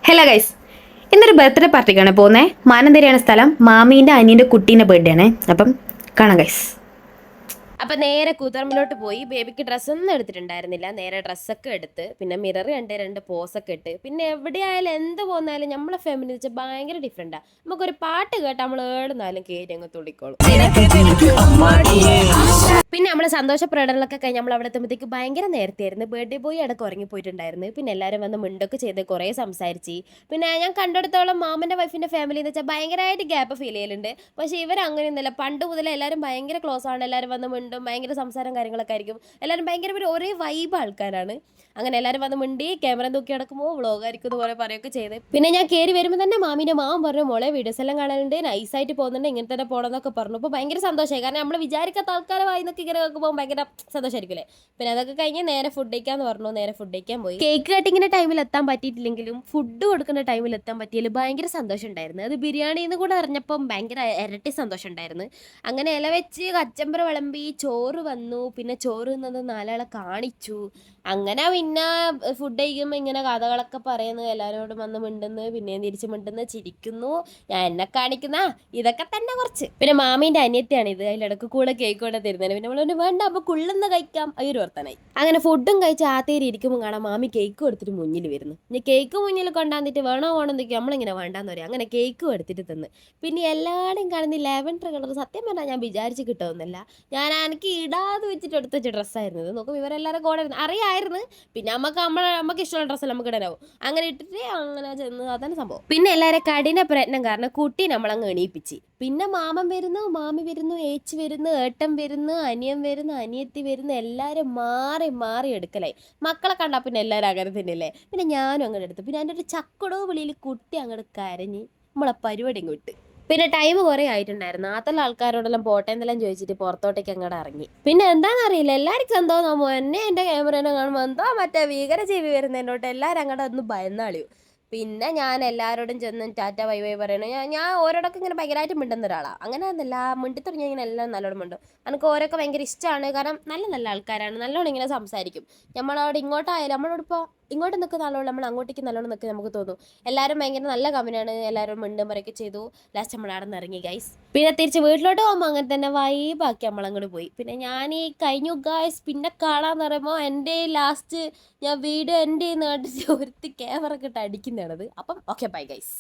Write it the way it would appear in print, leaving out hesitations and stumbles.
Hello guys, ഇന്നൊരു birthday പാർട്ടിക്കാണ് പോകുന്നത്. മാനന്തേരിയാണ് സ്ഥലം. മാമീൻ്റെ അനിയൻ്റെ കുട്ടീൻ്റെ ബർത്ത്ഡേ ആണ്. അപ്പം കാണാം ഗൈസ്. അപ്പം നേരെ കൂത്തുപറമ്പിലോട്ട് പോയി. ബേബിക്ക് ഡ്രസ്സൊന്നും എടുത്തിട്ടുണ്ടായിരുന്നില്ല. നേരെ ഡ്രസ്സൊക്കെ എടുത്ത് പിന്നെ മിറർ കണ്ട് രണ്ട് പോസൊക്കെ ഇട്ട് പിന്നെ എവിടെയായാലും എന്ത് പോന്നാലും നമ്മളെ ഫാമിലി എന്ന് വെച്ചാൽ ഭയങ്കര ഡിഫറെൻറ്റാണ്. നമുക്കൊരു പാട്ട് കേട്ടാൽ നമ്മൾ ഏടുന്നാലും കയറി അങ്ങ് തുള്ളിക്കോളും. പിന്നെ നമ്മൾ സന്തോഷ പ്രകടനങ്ങളൊക്കെ കഴിഞ്ഞ് നമ്മൾ അവിടെ എത്തുമ്പോഴത്തേക്ക് ഭയങ്കര നേരത്തെയായിരുന്നു. ബർത്ത്ഡേ ബോയ് അടക്കം ഉറങ്ങിപ്പോയിട്ടുണ്ടായിരുന്നു. പിന്നെ എല്ലാവരും വന്ന് മിണ്ടൊക്കെ ചെയ്ത് കുറേ സംസാരിച്ച്. പിന്നെ ഞാൻ കണ്ടെടുത്തോളം മാമൻ്റെ വൈഫിൻ്റെ ഫാമിലി എന്ന് വെച്ചാൽ ഭയങ്കരമായിട്ട് ഗ്യാപ്പ് ഫീൽ ചെയ്യലുണ്ട്. പക്ഷേ ഇവരങ്ങനെയൊന്നുമില്ല. പണ്ട് മുതലേ എല്ലാവരും ഭയങ്കര ക്ലോസ് ആണ്. എല്ലാവരും വന്ന് മിണ്ടും, ഭയങ്കര സംസാരം കാര്യങ്ങളൊക്കെ ആയിരിക്കും. എല്ലാവരും ഭയങ്കര ഒരു ഒരേ വൈബ് ആൾക്കാരാണ്. അങ്ങനെ എല്ലാവരും വന്ന് മിണ്ടി ക്യാമറ തൂക്കി നടക്കുമ്പോൾ വ്ളോഗായിരിക്കും ഇതുപോലെ പറയുകയൊക്കെ ചെയ്ത്. പിന്നെ ഞാൻ കയറി വരുമ്പോൾ തന്നെ മാമിൻ്റെ മാമൻ പറഞ്ഞു, മോളെ വീഡിയോസ് എല്ലാം കാണാനുണ്ട്, നൈസായിട്ട് പോകുന്നുണ്ട്, ഇങ്ങനെ തന്നെ പോകണമെന്നൊക്കെ പറഞ്ഞു. അപ്പോൾ ഭയങ്കര സന്തോഷമായി. കാരണം നമ്മൾ വിചാരിക്കാത്ത ആൾക്കാരെ വായിന്നൊക്കെ ഇങ്ങനെ കേൾക്കുമ്പോൾ ഭയങ്കര സന്തോഷമായിരിക്കില്ലേ. പിന്നെ അതൊക്കെ കഴിഞ്ഞ് നേരെ ഫുഡ് കഴിക്കാന്ന് പറഞ്ഞു. നേരെ ഫുഡ് കഴിക്കാൻ പോയി. കേക്ക് കട്ടിങ്ങിൻ്റെ ടൈമിൽ എത്താൻ പറ്റിയിട്ടില്ലെങ്കിലും ഫുഡ് കൊടുക്കുന്ന ടൈമിൽ എത്താൻ പറ്റിയതിൽ ഭയങ്കര സന്തോഷം ഉണ്ടായിരുന്നു. അത് ബിരിയാണിന്ന് കൂടെ അറിഞ്ഞപ്പം ഭയങ്കര ഇരട്ടി സന്തോഷം ഉണ്ടായിരുന്നു. അങ്ങനെ ഇല വെച്ച് കച്ചമ്പറ വിളമ്പി ചോറ് വന്നു. പിന്നെ ചോറ് തിന്നത് നാലാളെ കാണിച്ചു. അങ്ങനെ പിന്നെ ഫുഡ് കഴിക്കുമ്പോൾ ഇങ്ങനെ കഥകളൊക്കെ പറയുന്നു, എല്ലാവരോടും വന്ന് മിണ്ടുന്നു, പിന്നെയും തിരിച്ച് മിണ്ടുന്നു, ചിരിക്കുന്നു, ഞാൻ എന്നെ കാണിക്കുന്ന ഇതൊക്കെ തന്നെ കുറച്ച്. പിന്നെ മാമീൻ്റെ അനിയത്തിയാണ് ഇത്. അതിലിടക്ക് കൂടെ കേക്ക് കൂടെ തരുന്നതിന് പിന്നെ നമ്മൾ വേണ്ട അപ്പോൾ കുള്ളുന്ന കഴിക്കാം അയ്യൊരു വർത്തനായി. അങ്ങനെ ഫുഡും കഴിച്ച് ആത്തേരി ഇരിക്കുമ്പോൾ കാണാം മാമി കേക്ക് കൊടുത്തിട്ട് മുന്നിൽ വരുന്നു. ഇനി കേക്ക് മുന്നിൽ കൊണ്ടാന്നിട്ട് വേണോ എന്തൊക്കെയോ നമ്മളിങ്ങനെ വേണ്ടാന്ന് പറയാം. അങ്ങനെ കേക്കും എടുത്തിട്ട് തന്ന്. പിന്നെ എല്ലാവരുടെയും കാണുന്ന ലാവൻഡർ കളർ സത്യം പറഞ്ഞാൽ ഞാൻ വിചാരിച്ച് കിട്ടുമെന്നല്ല. ഞാൻ എനിക്ക് ഇടാതെ വെച്ചിട്ട് എടുത്ത് വെച്ച ഡ്രസ്സായിരുന്നു. നോക്കും ഇവരെല്ലാവരും കൂടെ അറിയായിരുന്നു. പിന്നെ നമുക്ക് ഇഷ്ടമുള്ള ഡ്രസ്സല്ല നമുക്ക് ഇടാനാവും. അങ്ങനെ ഇട്ടിട്ട് അങ്ങനെ ചെന്ന് അതാണ് സംഭവം. പിന്നെ എല്ലാവരും കഠിന പ്രയത്നം കാരണം കുട്ടി നമ്മളങ്ങ് എണീപ്പിച്ച്. പിന്നെ മാമൻ വരുന്നു, മാമി വരുന്നു, ഏച്ചി വരുന്നു, ഏട്ടൻ വരുന്നു, അനിയൻ വരുന്നു, അനിയത്തി വരുന്നു, എല്ലാവരും മാറി മാറി എടുക്കലായി. മക്കളെ കണ്ടാൽ പിന്നെ എല്ലാവരും അങ്ങനെ തന്നെയല്ലേ. പിന്നെ ഞാനും അങ്ങനെ എടുത്തു. പിന്നെ എൻ്റെ ഒരു ചക്കടോ വിളിയിൽ കുട്ടി അങ്ങോട്ട് കരഞ്ഞ് നമ്മളെ പരിപാടി അങ്ങ് വിട്ട്. പിന്നെ ടൈം കുറേ ആയിട്ടുണ്ടായിരുന്നു. ആത്തുള്ള ആൾക്കാരോടെല്ലാം പോട്ടെ എന്നെല്ലാം ചോദിച്ചിട്ട് പുറത്തോട്ടേക്ക് അങ്ങോട്ട് ഇറങ്ങി. പിന്നെ എന്താണെന്നറിയില്ല, എല്ലാവർക്കും എന്തോ നമ്മോ എന്നെ എൻ്റെ ക്യാമറേനെ കാണുമ്പോൾ എന്തോ മറ്റേ ഭീകരജീവി വരുന്നതിനോട്ട് എല്ലാവരും അങ്ങോട്ട് ഒന്ന് ഭയന്നാളിയും. പിന്നെ ഞാൻ എല്ലാവരോടും ചെന്ന് ടാറ്റ ബൈ ബൈ പറയണു. ഞാൻ ഓരോടൊക്കെ ഇങ്ങനെ ഭയങ്കരമായിട്ട് മിണ്ടുന്ന ഒരാളാണ്. അങ്ങനെ ഒന്നല്ല, മിണ്ടി തുടങ്ങിയാൽ ഇങ്ങനെ എല്ലാം നല്ലോണം മിണ്ടും. എനിക്ക് ഓരോക്കെ ഭയങ്കര ഇഷ്ടമാണ്. കാരണം നല്ല നല്ല ആൾക്കാരാണ്, നല്ലോണം ഇങ്ങനെ സംസാരിക്കും. നമ്മളോട് ഇങ്ങോട്ടായാലും നമ്മളോടിപ്പോൾ ഇങ്ങോട്ട് നിൽക്കുന്ന ആളോട് നമ്മൾ അങ്ങോട്ടേക്ക് നല്ലോണം നിൽക്കുക നമുക്ക് തോന്നും. എല്ലാവരും ഭയങ്കര നല്ല കമ്പനിയാണ്. എല്ലാവരും മിണ്ടും പറയൊക്കെ ചെയ്തു. ലാസ്റ്റ് നമ്മൾ അവിടെ നിന്ന് ഇറങ്ങി ഗൈസ്. പിന്നെ തിരിച്ച് വീട്ടിലോട്ട് പോകുമ്പോൾ അങ്ങനെ തന്നെ വൈബാക്കി നമ്മളങ്ങോട്ട് പോയി. പിന്നെ ഞാൻ ഈ കഴിഞ്ഞു ഗൈസ്. പിന്നെ കാണാന്ന് പറയുമ്പോൾ എൻ്റെ ലാസ്റ്റ് ഞാൻ വീഡിയോ എൻ്റെ കണ്ടിട്ട് ഒരുത്തി ക്യാമറ ഒക്കെ ഇട്ട് അടിക്കുന്നതാണത്. അപ്പം ഓക്കെ ബൈ ഗൈസ്.